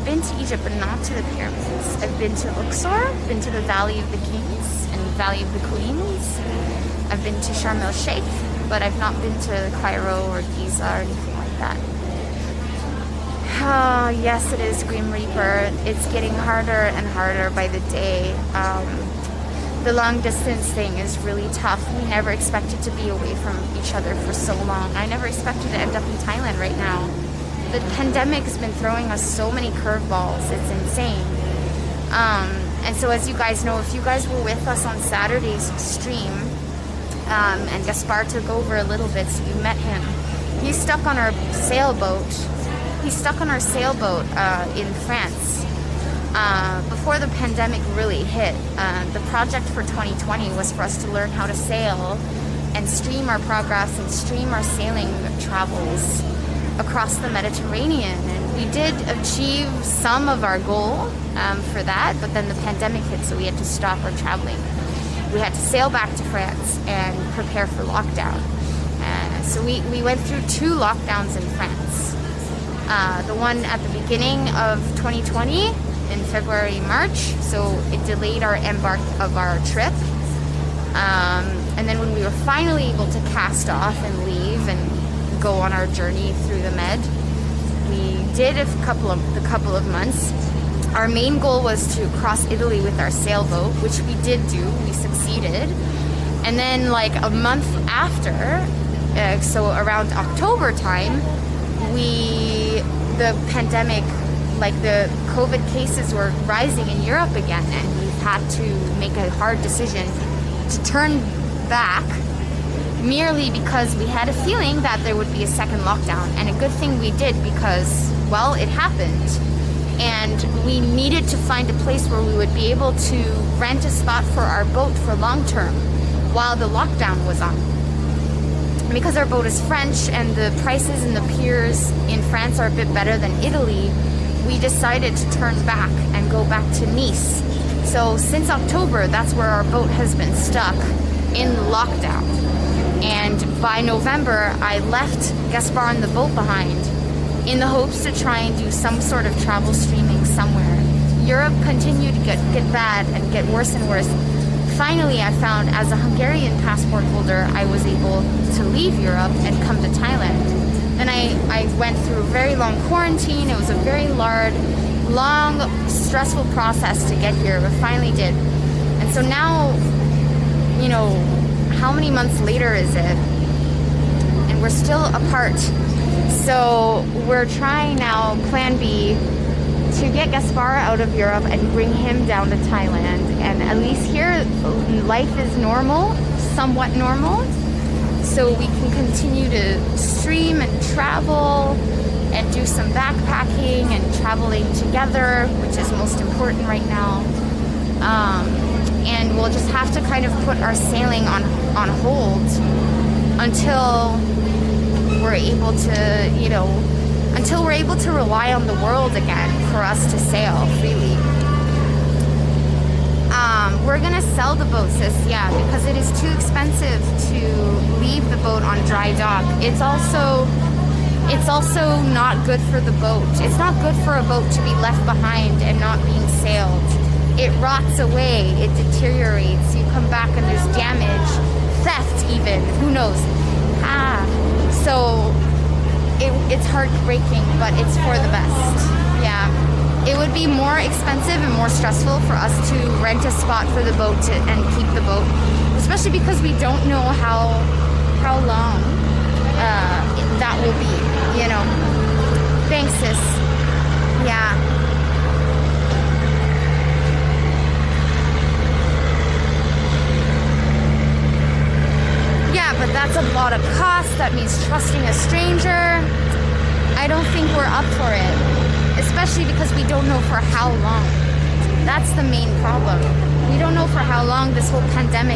been to Egypt, but not to the pyramids. I've been to Luxor, been to the Valley of the Kings and Valley of the Queens. I've been to Sharm el Sheikh, but I've not been to Cairo or Giza or anything like that. Yes, it is, Grim Reaper. It's getting harder and harder by the day. The long distance thing is really tough. We never expected to be away from each other for so long. I never expected to end up in Thailand right now. The pandemic has been throwing us so many curveballs. It's insane. And so as you guys know, if you guys were with us on Saturday's stream, and Gaspar took over a little bit, so you met him. He's stuck on our sailboat. He's stuck on our sailboat in France. Before the pandemic really hit, the project for 2020 was for us to learn how to sail and stream our progress and stream our sailing travels across the Mediterranean. And we did achieve some of our goal for that, but then the pandemic hit, so we had to stop our traveling. We had to sail back to France and prepare for lockdown. So we went through 2 lockdowns in France. The one at the beginning of 2020 in February, March, so it delayed our embark of our trip. And then when we were finally able to cast off and leave and go on our journey through the Med, we did a couple of months. Our main goal was to cross Italy with our sailboat, which we did do. We succeeded. And then like a month after, so around October time, the pandemic, like the COVID cases were rising in Europe again, and we had to make a hard decision to turn back merely because we had a feeling that there would be a second lockdown. And a good thing we did, because, well, it happened. And we needed to find a place where we would be able to rent a spot for our boat for long term while the lockdown was on. Because our boat is French and the prices in the piers in France are a bit better than Italy, we decided to turn back and go back to Nice. So since October, that's where our boat has been stuck in lockdown. And by November, I left Gaspar and the boat behind in the hopes to try and do some sort of travel streaming somewhere. Europe continued to get bad and get worse and worse. Finally, I found, as a Hungarian passport holder, I was able to leave Europe and come to Thailand. Then I went through a very long quarantine. It was a very long, stressful process to get here, but finally did. And so now, you know, how many months later is it? And we're still apart. So we're trying now, plan B, to get Gaspar out of Europe and bring him down to Thailand. And at least here, life is normal, somewhat normal. So we can continue to stream and travel and do some backpacking and traveling together, which is most important right now. And we'll just have to kind of put our sailing on hold until we're able to, you know, until we're able to rely on the world again for us to sail freely. We're gonna sell the boat, sis, yeah, because it is too expensive to leave the boat on dry dock. It's also not good for the boat. It's not good for a boat to be left behind and not being sailed. It rots away, it deteriorates, you come back and there's damage, theft even, who knows. So it's heartbreaking, but it's for the best. Yeah. It would be more expensive and more stressful for us to rent a spot for the boat and keep the boat, especially because we don't know how long that will be, you know. Thanks, sis. Yeah. Yeah, but that's a lot of cost. That means trusting a stranger. I don't think we're up for it, especially because we don't know for how long. That's the main problem. We don't know for how long this whole pandemic